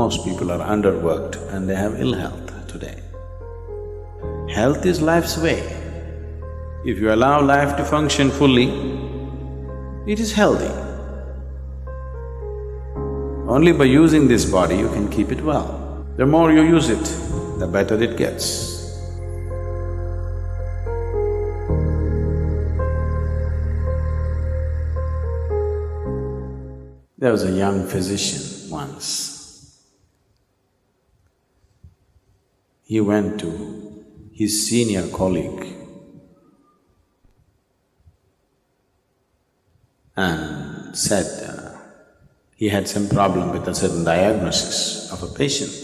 Most people are underworked and they have ill health today. Health is life's way. If you allow life to function fully, it is healthy. Only by using this body you can keep it well. The more you use it, the better it gets. There was a young physician once. He went to his senior colleague and said he had some problem with a certain diagnosis of a patient.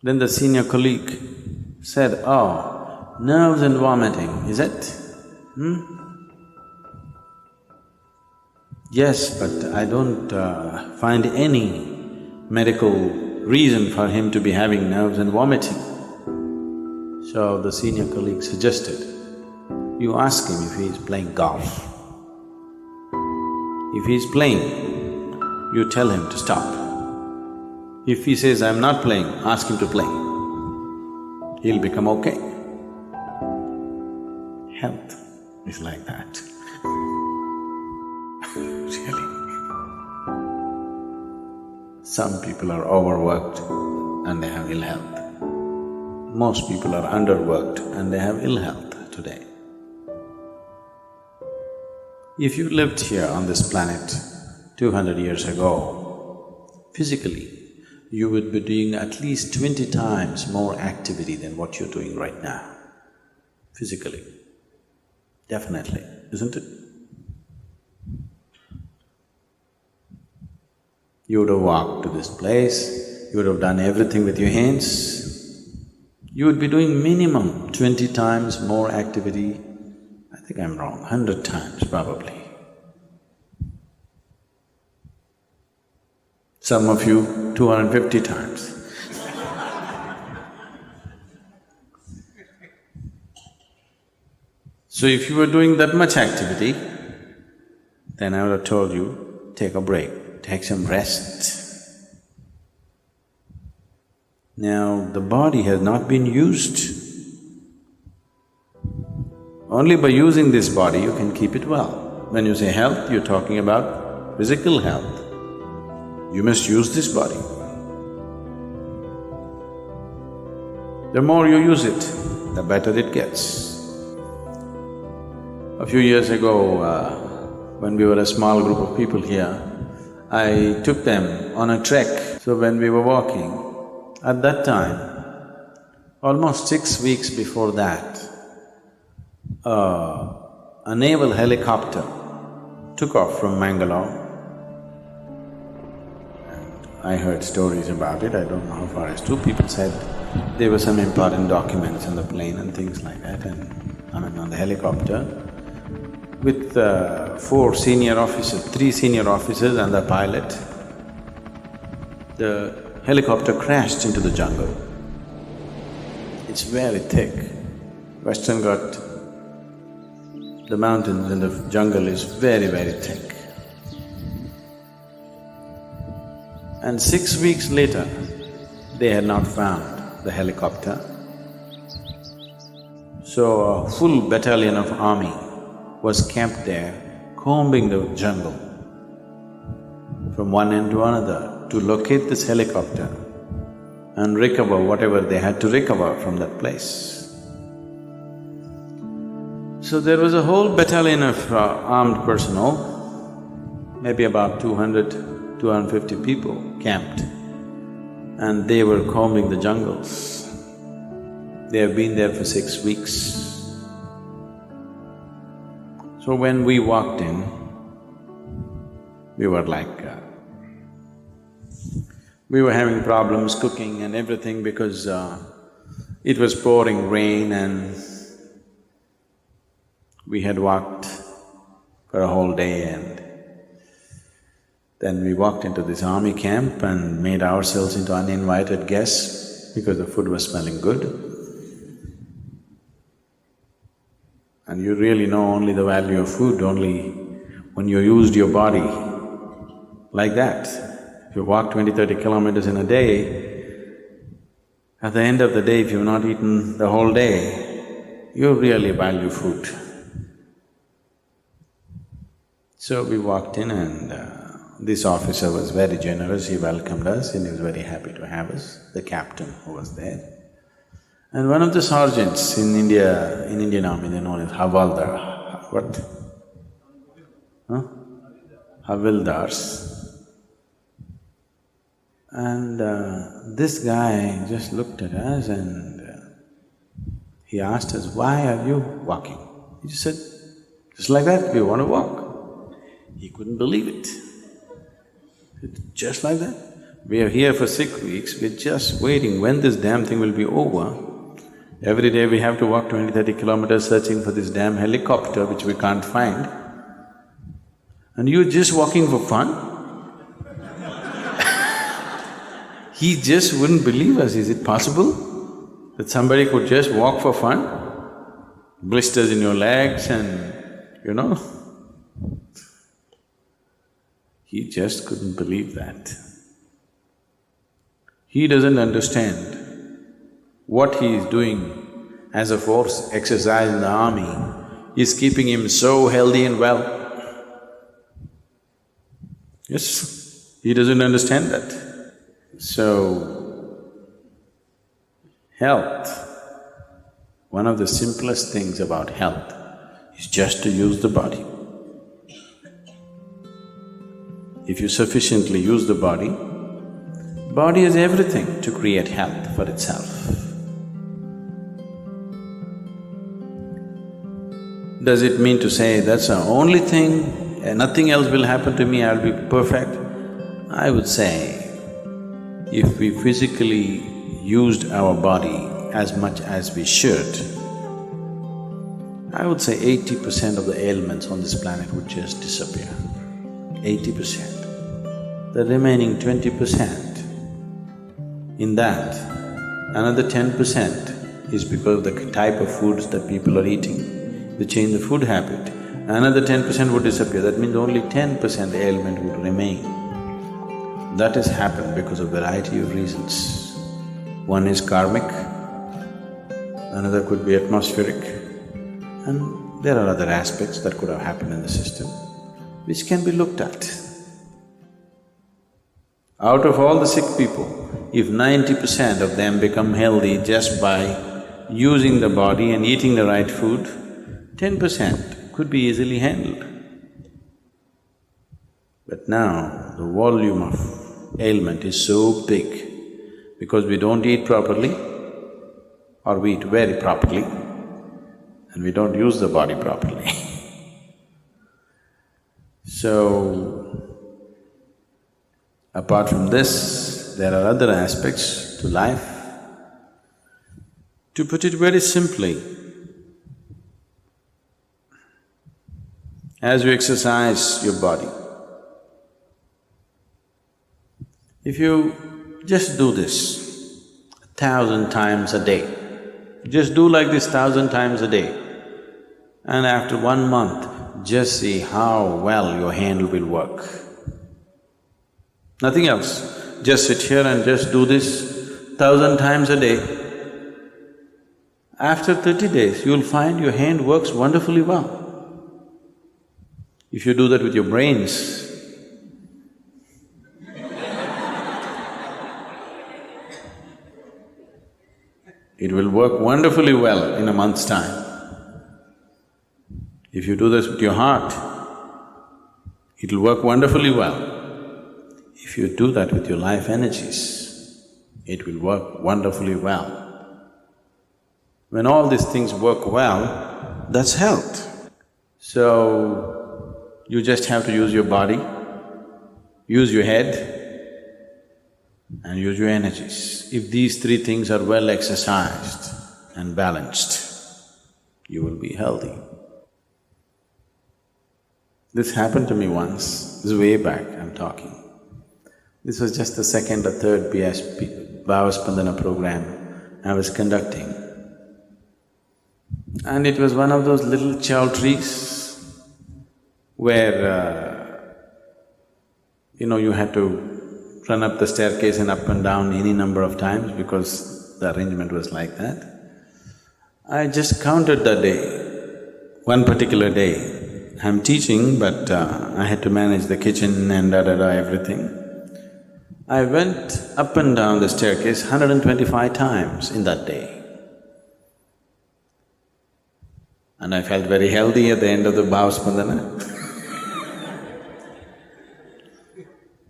Then the senior colleague said, "Oh, nerves and vomiting, is it? Yes, but I don't find any medical reason for him to be having nerves and vomiting." So the senior colleague suggested, you ask him if he is playing golf. If he is playing, you tell him to stop. If he says, "I'm not playing," ask him to play. He'll become okay. Health is like that. Really. Some people are overworked and they have ill health. Most people are underworked and they have ill health today. If you lived here on this planet 200 years ago, physically, you would be doing at least 20 times more activity than what you're doing right now, physically. Definitely, isn't it? You would have walked to this place, you would have done everything with your hands. You would be doing minimum 20 times more activity. I think I'm wrong, 100 times probably. Some of you 250 times. So if you were doing that much activity, then I would have told you, take a break, take some rest. Now, the body has not been used. Only by using this body you can keep it well. When you say health, you're talking about physical health. You must use this body. The more you use it, the better it gets. A few years ago, when we were a small group of people here, I took them on a trek. So when we were walking, at that time, almost 6 weeks before that, a naval helicopter took off from Mangalore. And I heard stories about it, I don't know how far it's true. People said there were some important documents in the plane and things like that, and on the helicopter, with 4 senior officers, 3 senior officers and the pilot. The helicopter crashed into the jungle. It's very thick. Western Ghat, the mountains and the jungle is very, very thick. And 6 weeks later, they had not found the helicopter. So a full battalion of army was camped there, combing the jungle from one end to another to locate this helicopter and recover whatever they had to recover from that place. So there was a whole battalion of armed personnel, maybe about 200, 250 people camped, and they were combing the jungles. They have been there for 6 weeks. So when we walked in, we were like… we were having problems cooking and everything because it was pouring rain and we had walked for a whole day, and then we walked into this army camp and made ourselves into uninvited guests because the food was smelling good. And you really know only the value of food only when you used your body like that. If you walk 20-30 kilometers in a day, at the end of the day, if you've not eaten the whole day, you really value food. So we walked in and this officer was very generous, he welcomed us and he was very happy to have us, the captain who was there. And one of the sergeants in India, in Indian Army, they're known as Havaldar. What? Huh? Havildars. And this guy just looked at us and he asked us, "Why are you walking?" He just said, "Just like that, we want to walk." He couldn't believe it. Just like that. We are here for 6 weeks, we're just waiting when this damn thing will be over. Every day we have to walk 20-30 kilometers searching for this damn helicopter which we can't find. And you're just walking for fun? He just wouldn't believe us. Is it possible that somebody could just walk for fun? Blisters in your legs and He just couldn't believe that. He doesn't understand what he is doing as a force exercise in the army is keeping him so healthy and well. Yes, he doesn't understand that. So, health, one of the simplest things about health is just to use the body. If you sufficiently use the body has everything to create health for itself. Does it mean to say that's the only thing, nothing else will happen to me, I'll be perfect? I would say, if we physically used our body as much as we should, I would say 80% of the ailments on this planet would just disappear. 80%. The remaining 20%, in that, another 10% is because of the type of foods that people are eating. They change the food habit, another 10% would disappear. That means only 10% ailment would remain. That has happened because of variety of reasons. One is karmic, another could be atmospheric, and there are other aspects that could have happened in the system which can be looked at. Out of all the sick people, if 90% of them become healthy just by using the body and eating the right food, 10% could be easily handled. But now, the volume of ailment is so big because we don't eat properly or we eat very properly and we don't use the body properly. So, apart from this, there are other aspects to life. To put it very simply, as you exercise your body, if you just do this 1,000 times a day, just do like this 1,000 times a day, and after 1 month, just see how well your hand will work. Nothing else, just sit here and just do this 1,000 times a day. After 30 days, you'll find your hand works wonderfully well. If you do that with your brains, it will work wonderfully well in a month's time. If you do this with your heart, it'll work wonderfully well. If you do that with your life energies, it will work wonderfully well. When all these things work well, that's health. So, you just have to use your body, use your head, and use your energies. If these three things are well exercised and balanced, you will be healthy. This happened to me once, this is way back I'm talking. This was just the second or third BSP, Bhavaspandana program I was conducting. And it was one of those little chowtrees where, you had to run up the staircase and up and down any number of times because the arrangement was like that. I just counted that day, one particular day. I'm teaching, but I had to manage the kitchen and da-da-da, everything. I went up and down the staircase 125 times in that day. And I felt very healthy at the end of the Bhavaspandana.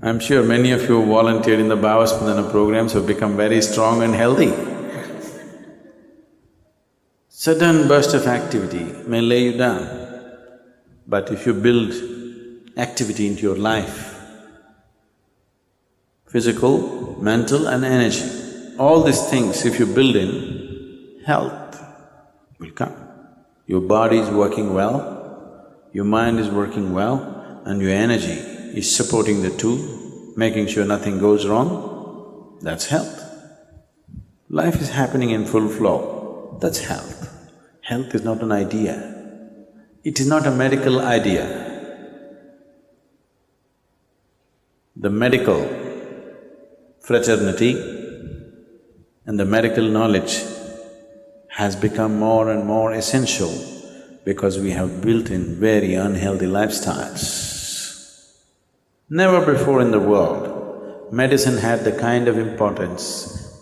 I'm sure many of you who volunteered in the Bhavaspandana programs have become very strong and healthy. Sudden burst of activity may lay you down, but if you build activity into your life, physical, mental and energy, all these things if you build in, health will come. Your body is working well, your mind is working well, and your energy is supporting the two, making sure nothing goes wrong, that's health. Life is happening in full flow, that's health. Health is not an idea, it is not a medical idea. The medical fraternity and the medical knowledge has become more and more essential because we have built in very unhealthy lifestyles. Never before in the world, medicine had the kind of importance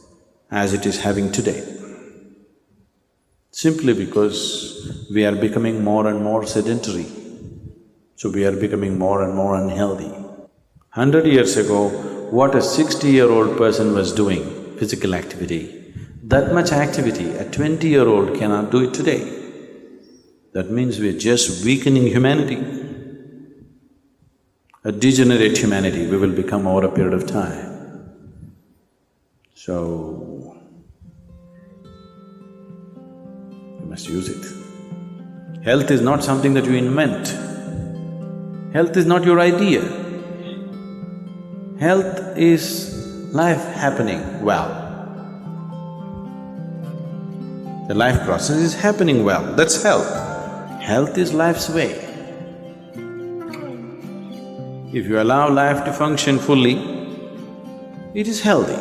as it is having today. Simply because we are becoming more and more sedentary, so we are becoming more and more unhealthy. 100 years ago, what a 60-year-old person was doing, physical activity, that much activity a 20-year-old cannot do it today. That means we're just weakening humanity. A degenerate humanity we will become over a period of time. So, you must use it. Health is not something that you invent. Health is not your idea. Health is life happening well. The life process is happening well, that's health. Health is life's way. If you allow life to function fully, it is healthy.